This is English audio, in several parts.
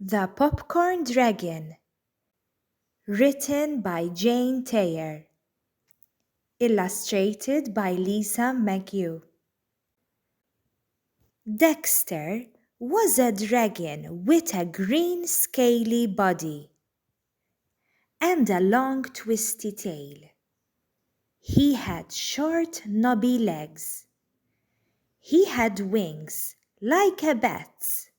The Popcorn Dragon, written by Jane Taylor, illustrated by Lisa McHugh. Dexter was a dragon with a green scaly body and a long twisty tail. He had short knobby legs. He had wings like a bat's,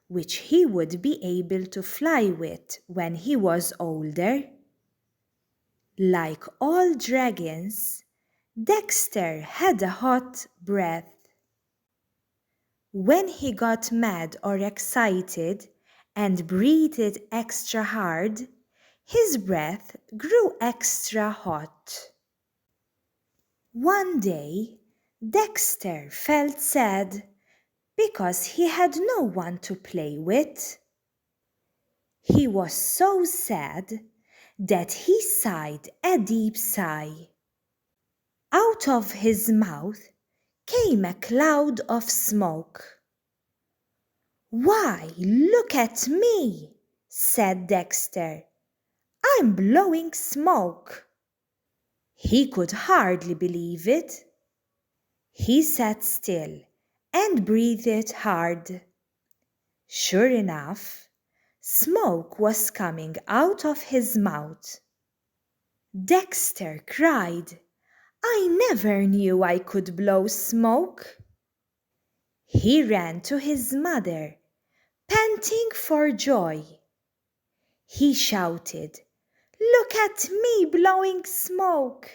which he would be able to fly with when he was older. Like all dragons, Dexter had a hot breath. When he got mad or excited and breathed extra hard, his breath grew extra hot. One day, Dexter felt sad because he had no one to play with. He was so sad that he sighed a deep sigh. Out of his mouth came a cloud of smoke. "Why, look at me," said Dexter. "I'm blowing smoke." He could hardly believe it. He sat still and breathed hard. Sure enough, smoke was coming out of his mouth. Dexter cried, "I never knew I could blow smoke." He ran to his mother, panting for joy. He shouted, "Look at me blowing smoke."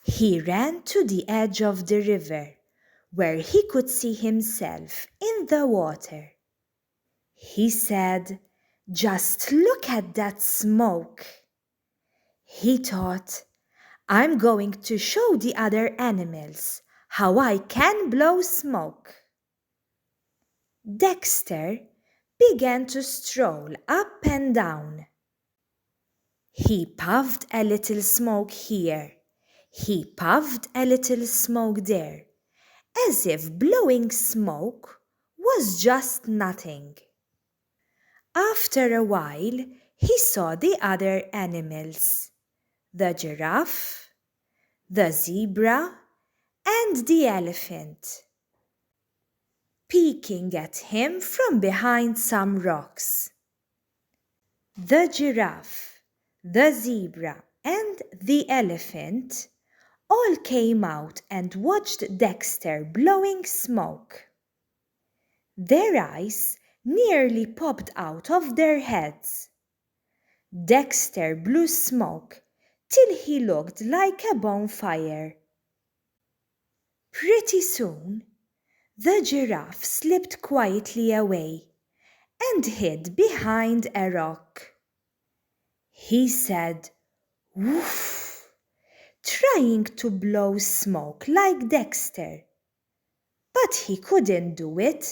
He ran to the edge of the river, where he could see himself in the water. He said, "Just look at that smoke." He thought, "I'm going to show the other animals how I can blow smoke." Dexter began to stroll up and down. He puffed a little smoke here. He puffed a little smoke there, as if blowing smoke was just nothing. After a while, he saw the other animals, the giraffe, the zebra, and the elephant, peeking at him from behind some rocks. The giraffe, the zebra, and the elephant all came out and watched Dexter blowing smoke. Their eyes nearly popped out of their heads. Dexter blew smoke till he looked like a bonfire. Pretty soon, the giraffe slipped quietly away and hid behind a rock. He said, "Woof," trying to blow smoke like Dexter, but he couldn't do it.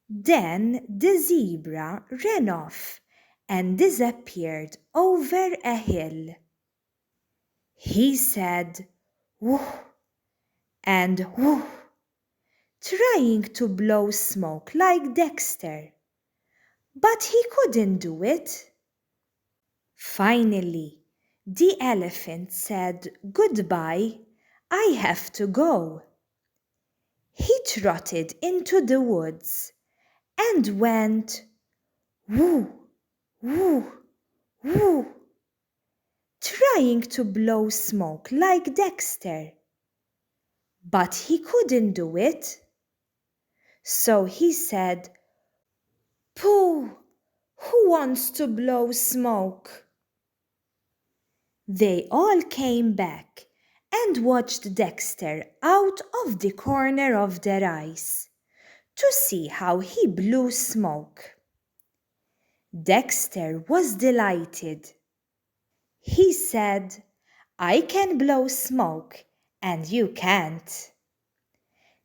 Then the zebra ran off and disappeared over a hill. He said, "Woof," and "woof," trying to blow smoke like Dexter, but he couldn't do it. Finally, the elephant said, "Goodbye, I have to go." He trotted into the woods and went woo, woo, woo, trying to blow smoke like Dexter, but he couldn't do it. So he said, "Pooh, who wants to blow smoke?" They all came back and watched Dexter out of the corner of their eyes to see how he blew smoke. Dexter was delighted. He said, "I can blow smoke and you can't."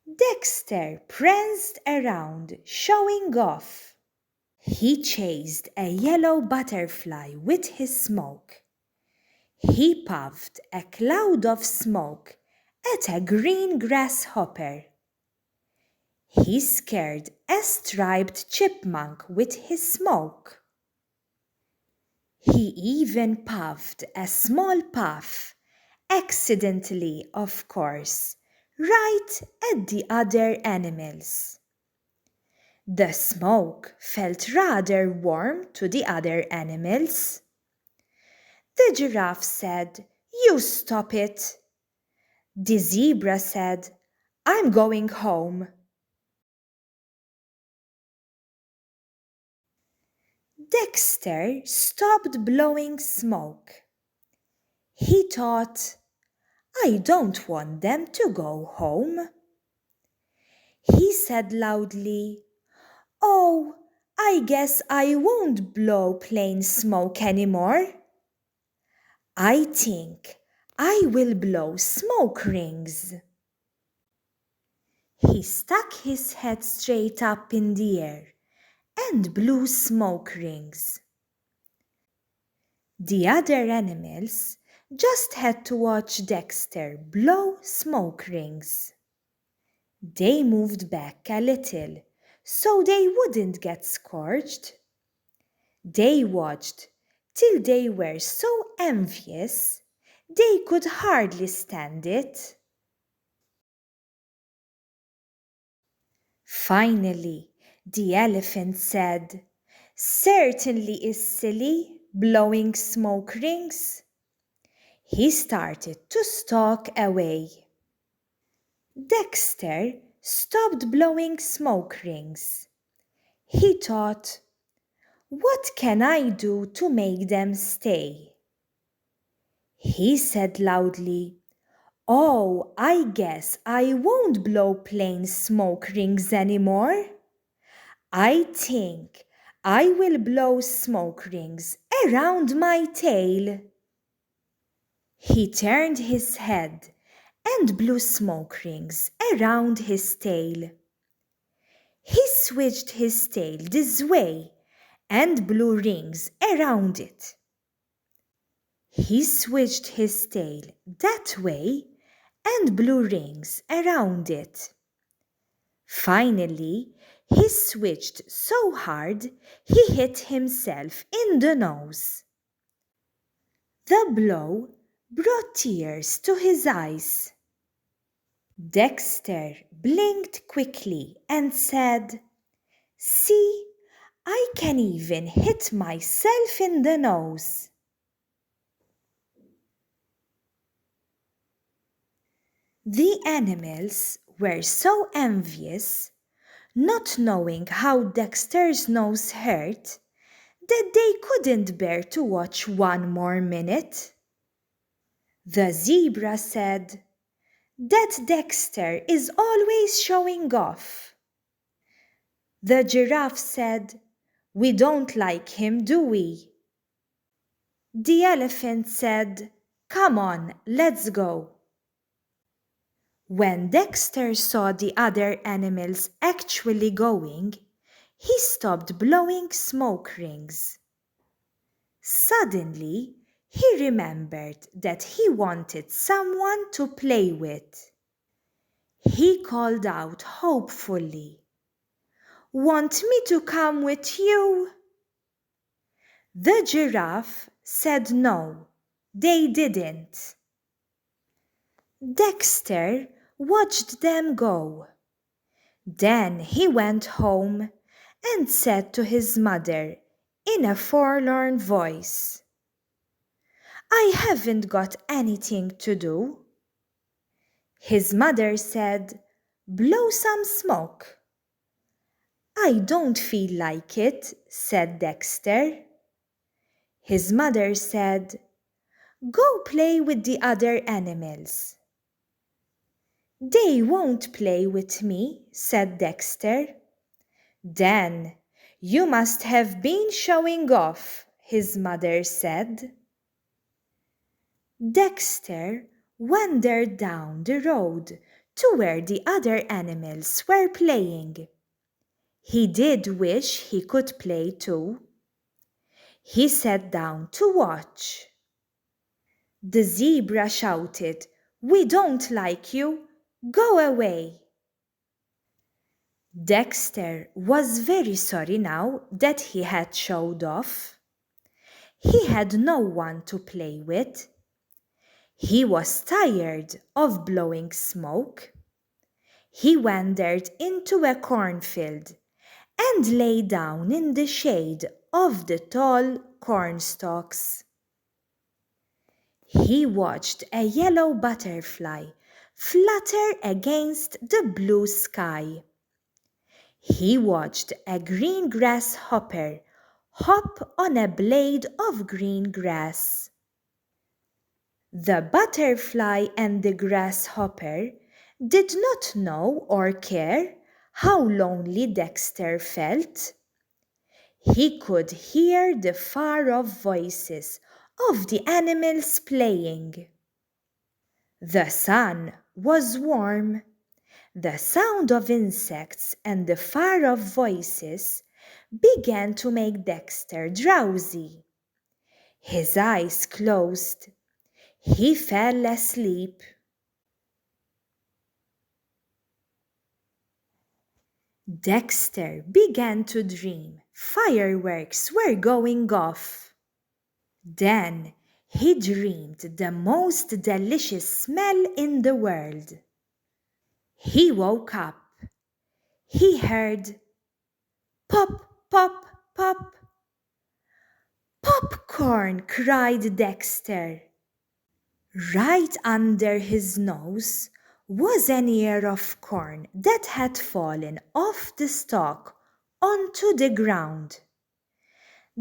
Dexter pranced around, showing off. He chased a yellow butterfly with his smoke. He puffed a cloud of smoke at a green grasshopper. He scared a striped chipmunk with his smoke. He even puffed a small puff, accidentally, of course, right at the other animals. The smoke felt rather warm to the other animals. The giraffe said, "You stop it." The zebra said, "I'm going home." Dexter stopped blowing smoke. He thought, "I don't want them to go home." He said loudly, "Oh, I guess I won't blow plain smoke anymore. I think I will blow smoke rings." He stuck his head straight up in the air and blew smoke rings. The other animals just had to watch Dexter blow smoke rings. They moved back a little so they wouldn't get scorched. They watched till they were so envious they could hardly stand it. Finally, the elephant said, "Certainly is silly blowing smoke rings." He started to stalk away. Dexter stopped blowing smoke rings. He thought, "What can I do to make them stay?" He said loudly, "Oh, I guess I won't blow plain smoke rings anymore. I think I will blow smoke rings around my tail." He turned his head and blew smoke rings around his tail. He switched his tail this way and blew rings around it. He switched his tail that way and blew rings around it. Finally, he switched so hard he hit himself in the nose. The blow brought tears to his eyes. Dexter blinked quickly and said, "See, I can even hit myself in the nose." The animals were so envious, not knowing how Dexter's nose hurt, that they couldn't bear to watch one more minute. The zebra said, "That Dexter is always showing off." The giraffe said, "We don't like him, do we?" The elephant said, "Come on, let's go." When Dexter saw the other animals actually going, he stopped blowing smoke rings. Suddenly, he remembered that he wanted someone to play with. He called out hopefully, "Want me to come with you?" The giraffe said no, they didn't. Dexter watched them go. Then he went home and said to his mother in a forlorn voice, "I haven't got anything to do." His mother said, "Blow some smoke." "I don't feel like it," said Dexter. His mother said, "Go play with the other animals." "They won't play with me," said Dexter. "Then you must have been showing off," his mother said. Dexter wandered down the road to where the other animals were playing. He did wish he could play too. He sat down to watch. The zebra shouted, "We don't like you. Go away." Dexter was very sorry now that he had showed off. He had no one to play with. He was tired of blowing smoke. He wandered into a cornfield and lay down in the shade of the tall cornstalks. He watched a yellow butterfly flutter against the blue sky. He watched a green grasshopper hop on a blade of green grass. The butterfly and the grasshopper did not know or care how lonely Dexter felt. He could hear the far-off voices of the animals playing. The sun was warm. The sound of insects and the far-off voices began to make Dexter drowsy. His eyes closed. He fell asleep. Dexter began to dream fireworks were going off. Then he dreamed the most delicious smell in the world. He woke up. He heard pop, pop, pop. Popcorn, cried Dexter. Right under his nose was an ear of corn that had fallen off the stalk onto the ground.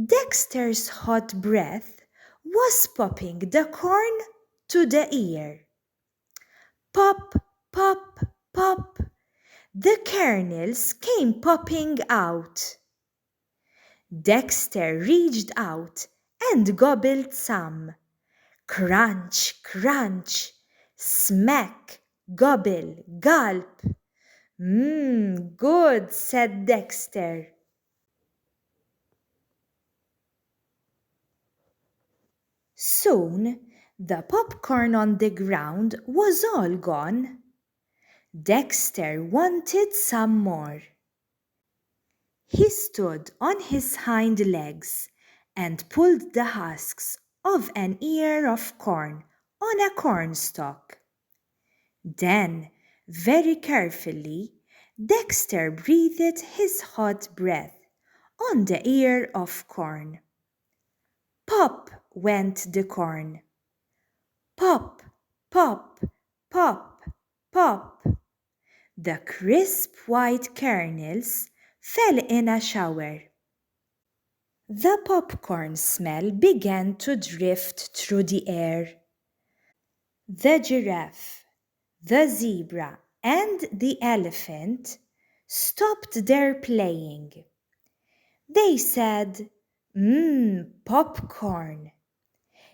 Dexter's hot breath was popping the corn to the ear. Pop, pop, pop. The kernels came popping out. Dexter reached out and gobbled some. Crunch, crunch, smack, gobble, gulp. Good, said Dexter. Soon, the popcorn on the ground was all gone. Dexter wanted some more. He stood on his hind legs and pulled the husks of an ear of corn on a cornstalk. Then, very carefully, Dexter breathed his hot breath on the ear of corn. Pop went the corn. Pop, pop, pop, pop. The crisp white kernels fell in a shower. The popcorn smell began to drift through the air. The giraffe, the zebra, and the elephant stopped their playing. They said, popcorn.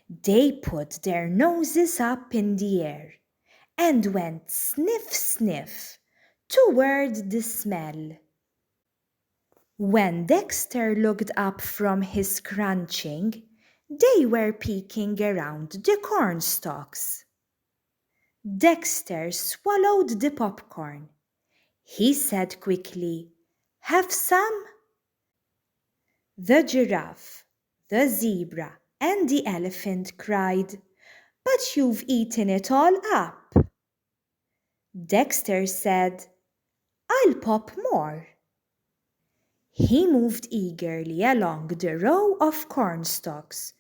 They put their noses up in the air and went sniff, sniff toward the smell. When Dexter looked up from his crunching, they were peeking around the cornstalks. Dexter swallowed the popcorn. He said quickly, "Have some?" The giraffe, the zebra, and the elephant cried, "But you've eaten it all up." Dexter said, "I'll pop more." He moved eagerly along the row of cornstalks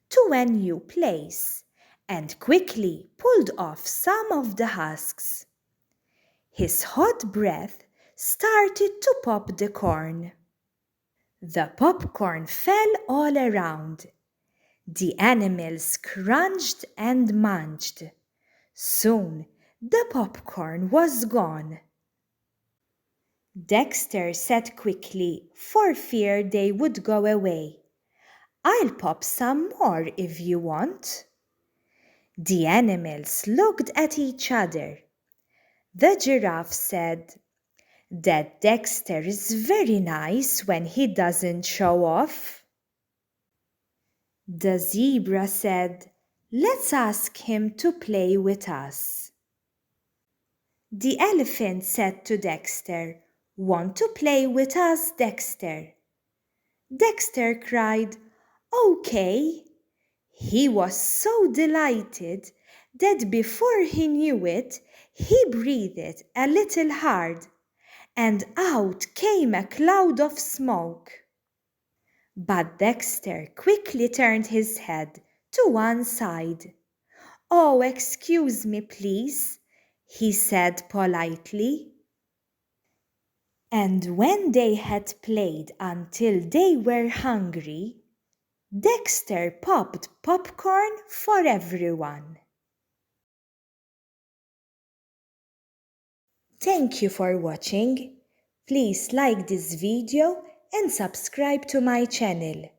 to a new place and quickly pulled off some of the husks. His hot breath started to pop the corn. The popcorn fell all around. The animals crunched and munched. Soon the popcorn was gone. Dexter said quickly, for fear they would go away, "I'll pop some more if you want." The animals looked at each other. The giraffe said, "That Dexter is very nice when he doesn't show off." The zebra said, "Let's ask him to play with us." The elephant said to Dexter, Want to play with us, Dexter? Dexter cried, "Okay." He was so delighted that before he knew it, he breathed a little hard, and out came a cloud of smoke. But Dexter quickly turned his head to one side. "Oh, excuse me, please," he said politely. And when they had played until they were hungry, Dexter popped popcorn for everyone. Thank you for watching. Please like this video and subscribe to my channel.